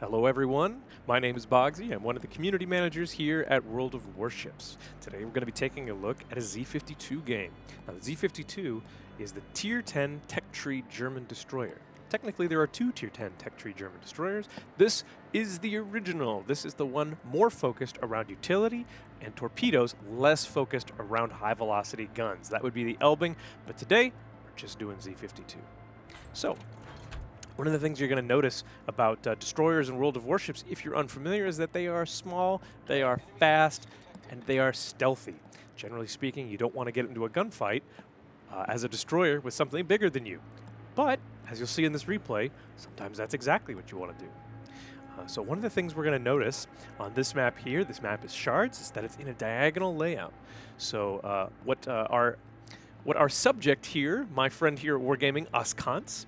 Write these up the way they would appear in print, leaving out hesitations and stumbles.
Hello everyone, my name is Bogsy. I'm one of the community managers here at World of Warships. Today we're going to be taking a look at a Z-52 game. Now the Z-52 is the Tier 10 Tech Tree German destroyer. Technically there are two Tier 10 Tech Tree German destroyers. This is the original. This is the one more focused around utility and torpedoes, less focused around high velocity guns. That would be the Elbing, but today we're just doing Z-52. So, one of the things you're going to notice about destroyers in World of Warships, if you're unfamiliar, is that they are small, they are fast, and they are stealthy. Generally speaking, you don't want to get into a gunfight as a destroyer with something bigger than you. But, as you'll see in this replay, sometimes that's exactly what you want to do. So one of the things we're going to notice on this map here, this map is shards, is that it's in a diagonal layout. So what our subject here, my friend here at Wargaming, Oskans,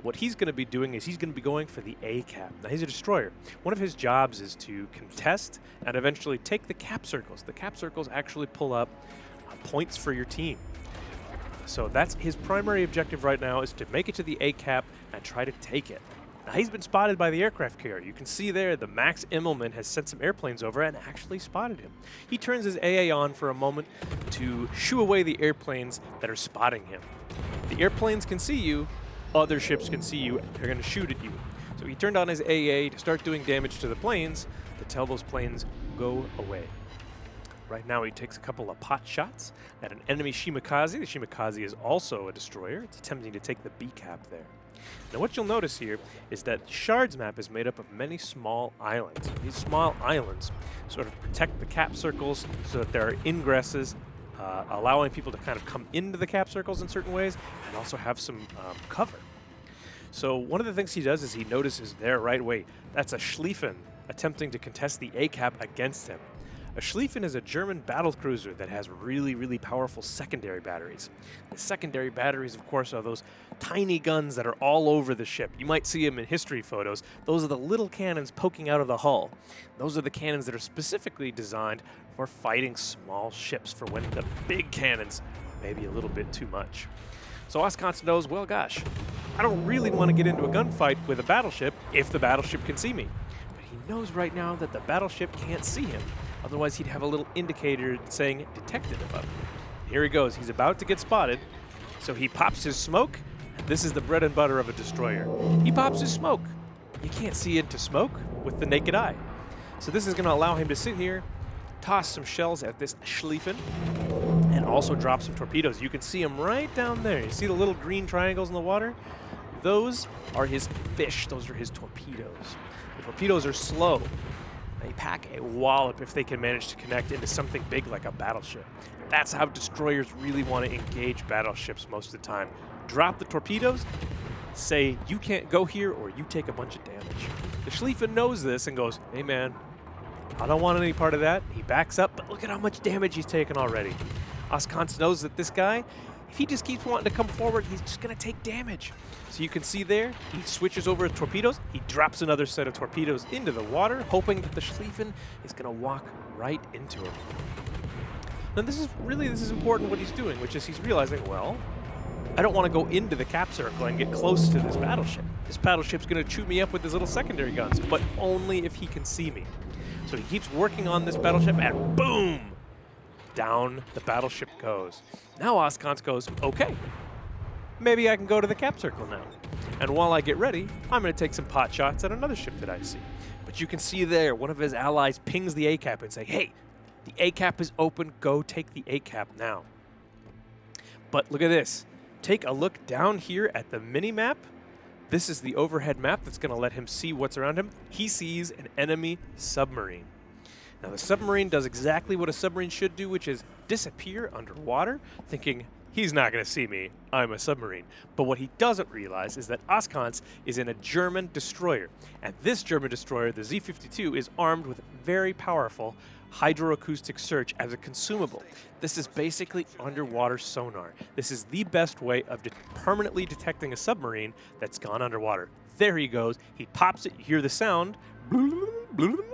what he's going to be doing is he's going to be going for the A cap. Now, he's a destroyer. One of his jobs is to contest and eventually take the cap circles. The cap circles actually pull up points for your team. So that's his primary objective right now, is to make it to the A cap and try to take it. Now, he's been spotted by the aircraft carrier. You can see there the Max Immelman has sent some airplanes over and actually spotted him. He turns his AA on for a moment to shoo away the airplanes that are spotting him. The airplanes can see you, other ships can see you, they're going to shoot at you. So he turned on his AA to start doing damage to the planes to tell those planes go away. Right now he takes a couple of pot shots at an enemy Shimakaze. The Shimakaze is also a destroyer. It's attempting to take the B cap there. Now what you'll notice here is that the Shards map is made up of many small islands. These small islands sort of protect the cap circles so that there are ingresses, allowing people to kind of come into the cap circles in certain ways and also have some cover. So one of the things he does is he notices there right away, that's a Schlieffen attempting to contest the A cap against him. A Schlieffen is a German battle cruiser that has really, really powerful secondary batteries. The secondary batteries, of course, are those tiny guns that are all over the ship. You might see them in history photos. Those are the little cannons poking out of the hull. Those are the cannons that are specifically designed for fighting small ships, for when the big cannons may be a little bit too much. So Oskans knows, well, gosh, I don't really want to get into a gunfight with a battleship if the battleship can see me. But he knows right now that the battleship can't see him. Otherwise, he'd have a little indicator saying detected above him. Here he goes. He's about to get spotted. So he pops his smoke. And this is the bread and butter of a destroyer. He pops his smoke. You can't see into smoke with the naked eye. So this is going to allow him to sit here, toss some shells at this Schlieffen, and also drop some torpedoes. You can see him right down there. You see the little green triangles in the water? Those are his fish. Those are his torpedoes. The torpedoes are slow. They pack a wallop if they can manage to connect into something big like a battleship. That's how destroyers really want to engage battleships most of the time. Drop the torpedoes, say you can't go here or you take a bunch of damage. The Schlieffen knows this and goes, hey man, I don't want any part of that. He backs up, but look at how much damage he's taken already. Oskans knows that this guy, if he just keeps wanting to come forward, he's just going to take damage. So you can see there, he switches over to torpedoes. He drops another set of torpedoes into the water, hoping that the Schlieffen is going to walk right into him. Now this is important what he's doing, which is he's realizing, well, I don't want to go into the cap circle and get close to this battleship. This battleship's going to chew me up with his little secondary guns, but only if he can see me. So he keeps working on this battleship, and boom! Down the battleship goes. Now Oskans goes, okay, maybe I can go to the cap circle now. And while I get ready, I'm going to take some pot shots at another ship that I see. But you can see there, one of his allies pings the A cap and say, hey, the A cap is open, go take the A cap now. But look at this. Take a look down here at the mini-map. This is the overhead map that's going to let him see what's around him. He sees an enemy submarine. Now the submarine does exactly what a submarine should do, which is disappear underwater, thinking, he's not going to see me, I'm a submarine. But what he doesn't realize is that Oskans is in a German destroyer. And this German destroyer, the Z-52, is armed with very powerful hydroacoustic search as a consumable. This is basically underwater sonar. This is the best way of permanently detecting a submarine that's gone underwater. There he goes. He pops it. You hear the sound. You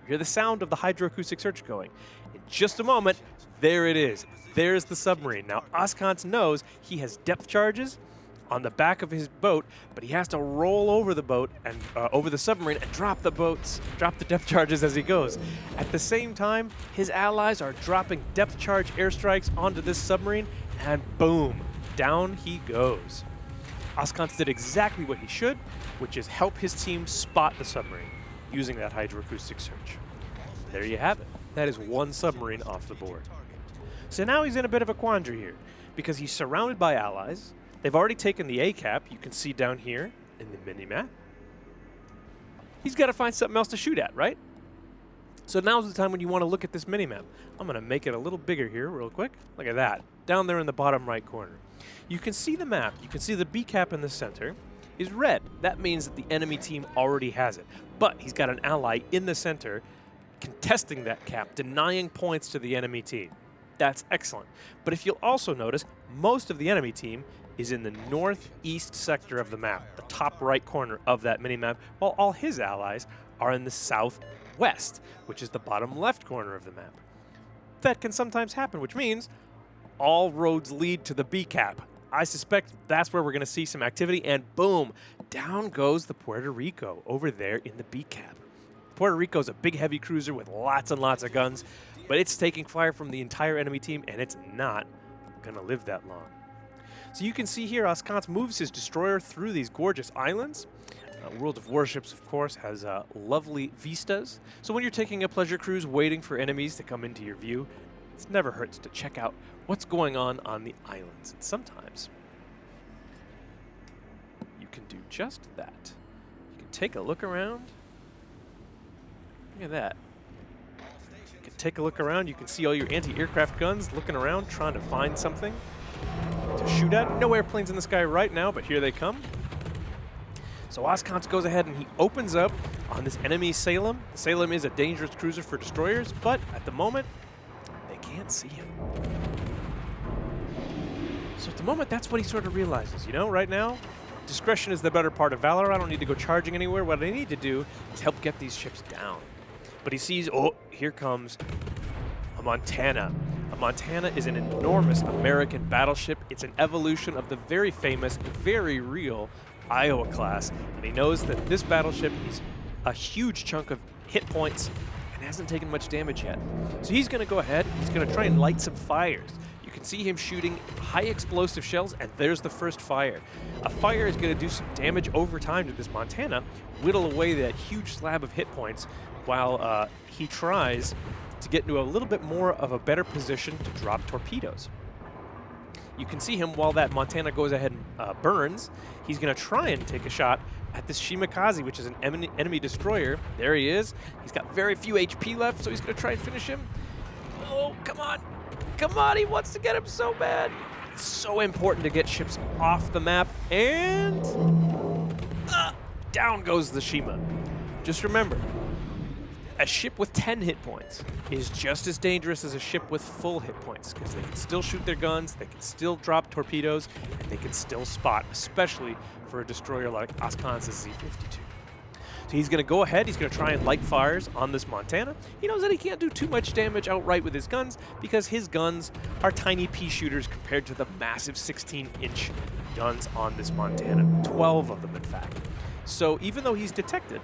hear the sound of the hydroacoustic search going. In just a moment, there it is. There's the submarine. Now, Oskans knows he has depth charges on the back of his boat, but he has to roll over the boat and over the submarine and drop the depth charges as he goes. At the same time, his allies are dropping depth charge airstrikes onto this submarine, and boom, down he goes. Oscance did exactly what he should, which is help his team spot the submarine using that hydroacoustic search. There you have it. That is one submarine off the board. So now he's in a bit of a quandary here, because he's surrounded by allies. They've already taken the A cap, you can see down here in the mini-map. He's got to find something else to shoot at, right? So now's the time when you want to look at this mini-map. I'm going to make it a little bigger here real quick. Look at that, down there in the bottom right corner. You can see the map. You can see the B cap in the center is red. That means that the enemy team already has it. But he's got an ally in the center contesting that cap, denying points to the enemy team. That's excellent. But if you'll also notice, most of the enemy team is in the northeast sector of the map, the top right corner of that mini-map, while all his allies are in the southwest, which is the bottom left corner of the map. That can sometimes happen, which means all roads lead to the B cap. I suspect that's where we're going to see some activity, and boom, down goes the Puerto Rico over there in the B cap. Puerto Rico is a big heavy cruiser with lots and lots of guns, but it's taking fire from the entire enemy team, and it's not going to live that long. So you can see here, Oscance moves his destroyer through these gorgeous islands. World of Warships, of course, has lovely vistas. So when you're taking a pleasure cruise waiting for enemies to come into your view, it never hurts to check out what's going on the islands. And sometimes you can do just that. You can take a look around. Look at that. You can take a look around. You can see all your anti-aircraft guns looking around, trying to find something to shoot at. No airplanes in the sky right now, but here they come. So Oscance goes ahead and he opens up on this enemy Salem. The Salem is a dangerous cruiser for destroyers, but at the moment, they can't see him. So at the moment, that's what he sort of realizes. You know, right now, discretion is the better part of valor. I don't need to go charging anywhere. What I need to do is help get these ships down. But he sees, oh, here comes a Montana. A Montana is an enormous American battleship. It's an evolution of the very famous, very real Iowa class. And he knows that this battleship is a huge chunk of hit points and hasn't taken much damage yet. So he's going to go ahead, he's going to try and light some fires. You can see him shooting high explosive shells, and there's the first fire. A fire is going to do some damage over time to this Montana, whittle away that huge slab of hit points while he tries to get into a little bit more of a better position to drop torpedoes. You can see him while that Montana goes ahead and burns. He's going to try and take a shot at this Shimakaze, which is an enemy destroyer. There he is. He's got very few HP left, so he's going to try and finish him. Oh, come on. Come on, he wants to get him so bad. It's so important to get ships off the map, and down goes the Shima. Just remember, a ship with 10 hit points is just as dangerous as a ship with full hit points, because they can still shoot their guns, they can still drop torpedoes, and they can still spot, especially for a destroyer like Oscance's Z-52. So he's going to go ahead, he's going to try and light fires on this Montana. He knows that he can't do too much damage outright with his guns, because his guns are tiny pea shooters compared to the massive 16-inch guns on this Montana. 12 of them, in fact. So even though he's detected,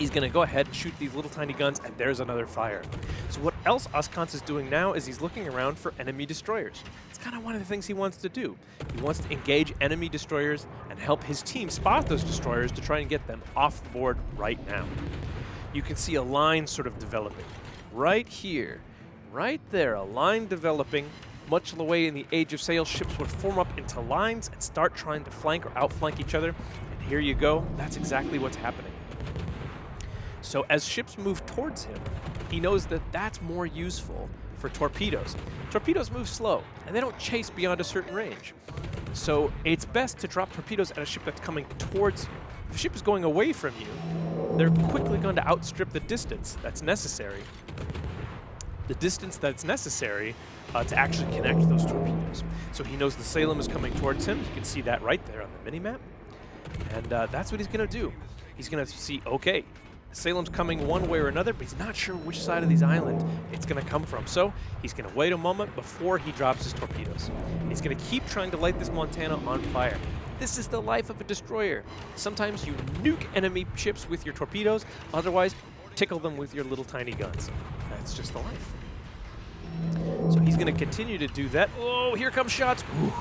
he's going to go ahead and shoot these little tiny guns, and there's another fire. So what else Oscance is doing now is he's looking around for enemy destroyers. It's kind of one of the things he wants to do. He wants to engage enemy destroyers and help his team spot those destroyers to try and get them off the board right now. You can see a line sort of developing. Right here, right there, a line developing. Much of the way in the Age of Sail, ships would form up into lines and start trying to flank or outflank each other. And here you go, that's exactly what's happening. So as ships move towards him, he knows that that's more useful for torpedoes. Torpedoes move slow, and they don't chase beyond a certain range. So it's best to drop torpedoes at a ship that's coming towards you. If a ship is going away from you, they're quickly going to outstrip the distance that's necessary. The distance that's necessary to actually connect those torpedoes. So he knows the Salem is coming towards him. You can see that right there on the mini-map. And that's what he's going to do. He's going to see, okay, Salem's coming one way or another, but he's not sure which side of these island it's going to come from. So he's going to wait a moment before he drops his torpedoes. He's going to keep trying to light this Montana on fire. This is the life of a destroyer. Sometimes you nuke enemy ships with your torpedoes, otherwise tickle them with your little tiny guns. That's just the life. So he's going to continue to do that. Oh, here come shots. Ooh.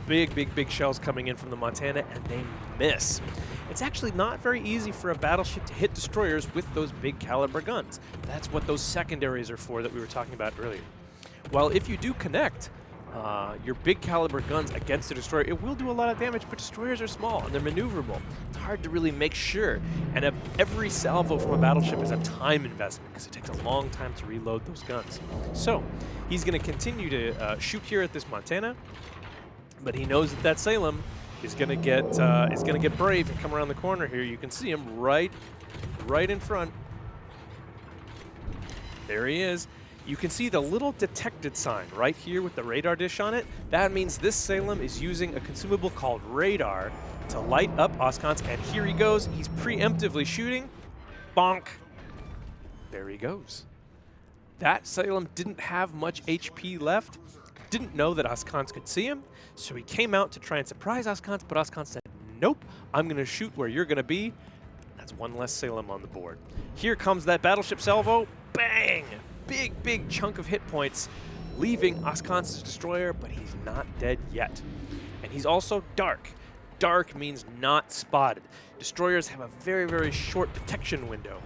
Big shells coming in from the Montana, and they miss. It's actually not very easy for a battleship to hit destroyers with those big caliber guns. That's what those secondaries are for that we were talking about earlier. While if you do connect your big caliber guns against a destroyer, it will do a lot of damage, but destroyers are small and they're maneuverable. It's hard to really make sure. And every salvo from a battleship is a time investment because it takes a long time to reload those guns. So he's going to continue to shoot here at this Montana, but he knows that Salem is going to get brave and come around the corner here. You can see him right in front. There he is. You can see the little detected sign right here with the radar dish on it. That means this Salem is using a consumable called radar to light up Oscons, and here he goes. He's preemptively shooting. Bonk. There he goes. That Salem didn't have much HP left, didn't know that Oscons could see him, so he came out to try and surprise Oscons, but Oscons said, nope, I'm going to shoot where you're going to be. That's one less Salem on the board. Here comes that battleship salvo. Bang! Big chunk of hit points, leaving Oscons' destroyer, but he's not dead yet. And he's also dark. Dark means not spotted. Destroyers have a very short detection window.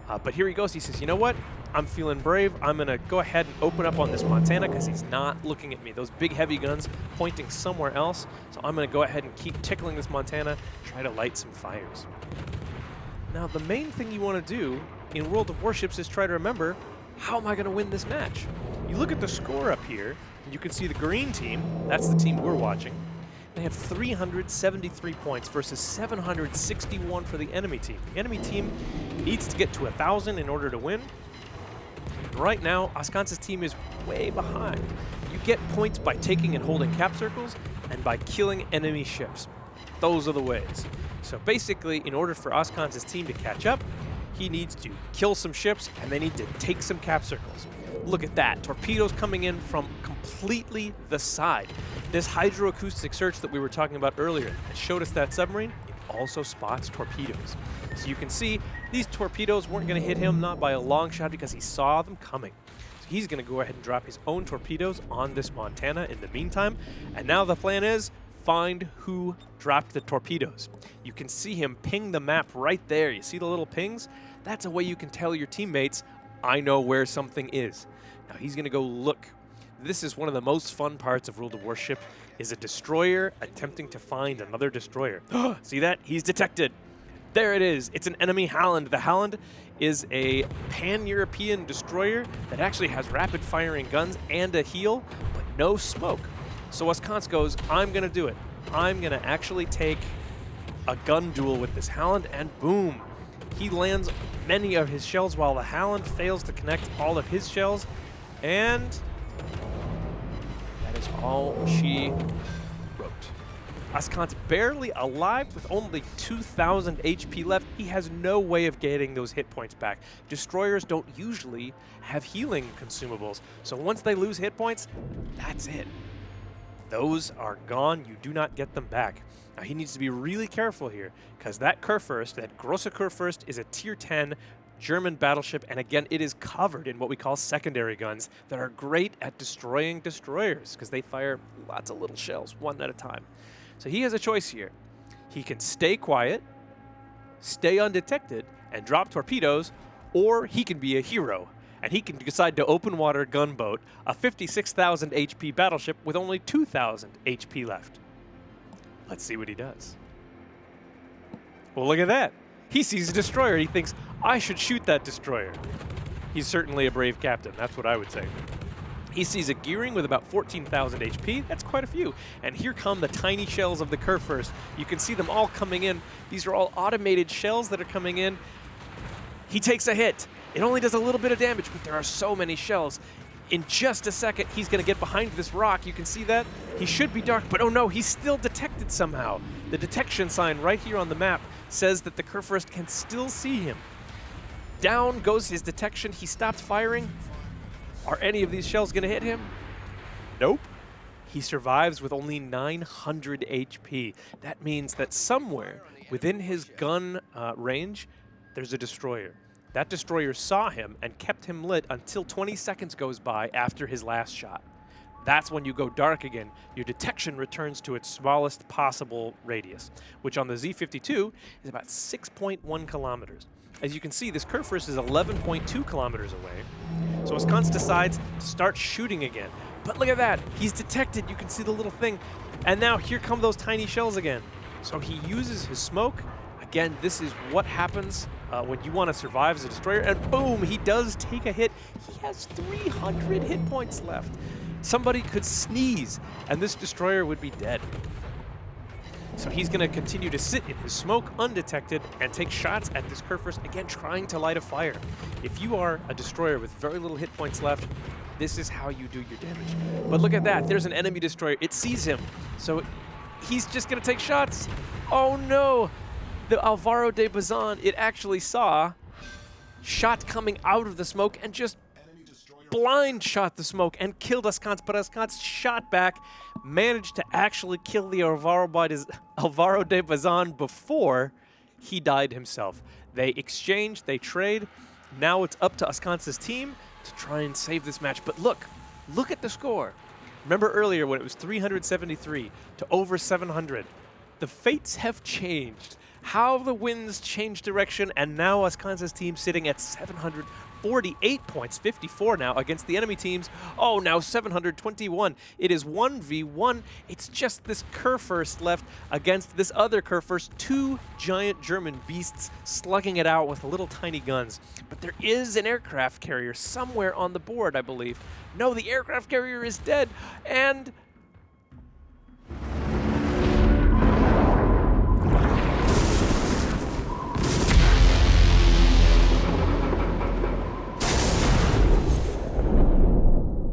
But here he goes. He says, you know what? I'm feeling brave. I'm going to go ahead and open up on this Montana because he's not looking at me. Those big heavy guns pointing somewhere else. So I'm going to go ahead and keep tickling this Montana, try to light some fires. Now, the main thing you want to do in World of Warships is try to remember, how am I going to win this match? You look at the score up here, and you can see the green team. That's the team we're watching. They have 373 points versus 761 for the enemy team. The enemy team needs to get to 1,000 in order to win. And right now, Oscons' team is way behind. You get points by taking and holding cap circles and by killing enemy ships. Those are the ways. So basically, in order for Oscons' team to catch up, he needs to kill some ships and they need to take some cap circles. Look at that. Torpedoes coming in from completely the side. This hydroacoustic search that we were talking about earlier that showed us that submarine, it also spots torpedoes. So you can see these torpedoes weren't going to hit him, not by a long shot, because he saw them coming. So he's going to go ahead and drop his own torpedoes on this Montana in the meantime. And now the plan is find who dropped the torpedoes. You can see him ping the map right there. You see the little pings? That's a way you can tell your teammates, I know where something is. Now he's going to go look. This is one of the most fun parts of World of Warships, is a destroyer attempting to find another destroyer. See that? He's detected. There it is. It's an enemy Halland. The Halland is a pan-European destroyer that actually has rapid-firing guns and a heel, but no smoke. So Oscons goes, I'm going to do it. I'm going to actually take a gun duel with this Halland, and boom. He lands many of his shells while the Halland fails to connect all of his shells, and that is all she wrote. Oscons barely alive with only 2,000 HP left. He has no way of getting those hit points back. Destroyers don't usually have healing consumables, so once they lose hit points, that's it. Those are gone. You do not get them back. Now he needs to be really careful here because that Kurfürst, that Grosse Kurfürst, is a tier 10 German battleship, and again, it is covered in what we call secondary guns that are great at destroying destroyers because they fire lots of little shells, one at a time. So he has a choice here. He can stay quiet, stay undetected, and drop torpedoes, or he can be a hero, and he can decide to open water gunboat a 56,000 HP battleship with only 2,000 HP left. Let's see what he does. Well, look at that. He sees a destroyer. He thinks, I should shoot that destroyer. He's certainly a brave captain. That's what I would say. He sees a gearing with about 14,000 HP. That's quite a few. And here come the tiny shells of the Kurfürst. You can see them all coming in. These are all automated shells that are coming in. He takes a hit. It only does a little bit of damage, but there are so many shells. In just a second, he's going to get behind this rock. You can see that. He should be dark, but oh no, he's still detected somehow. The detection sign right here on the map says that the Kurfürst can still see him. Down goes his detection. He stopped firing. Are any of these shells going to hit him? Nope. He survives with only 900 HP. That means that somewhere within his gun range, there's a destroyer. That destroyer saw him and kept him lit until 20 seconds goes by after his last shot. That's when you go dark again. Your detection returns to its smallest possible radius, which on the Z52 is about 6.1 kilometers. As you can see, this Kurfürst is 11.2 kilometers away. So Ascans decides to start shooting again. But look at that, he's detected, you can see the little thing. And now here come those tiny shells again. So he uses his smoke. Again, this is what happens when you want to survive as a destroyer. And boom, he does take a hit. He has 300 hit points left. Somebody could sneeze, and this destroyer would be dead. So he's going to continue to sit in his smoke undetected and take shots at this Kurfürst, again trying to light a fire. If you are a destroyer with very little hit points left, this is how you do your damage. But look at that, there's an enemy destroyer. It sees him, so he's just going to take shots. Oh no, the Alvaro de Bazan, it actually saw shot coming out of the smoke and just blind shot the smoke and killed Ascans, but Ascans shot back, managed to actually kill the Alvaro de Bazan before he died himself. They exchange, they trade. Now it's up to Ascans' team to try and save this match. But look at the score. Remember earlier when it was 373 to over 700? The fates have changed. How the winds change direction, and now Ascans' team sitting at 748 points, 54 now against the enemy teams. Oh, now 721. It is 1v1. It's just this Kurfürst left against this other Kurfürst, two giant German beasts slugging it out with little tiny guns. But there is an aircraft carrier somewhere on the board, I believe. No, the aircraft carrier is dead, and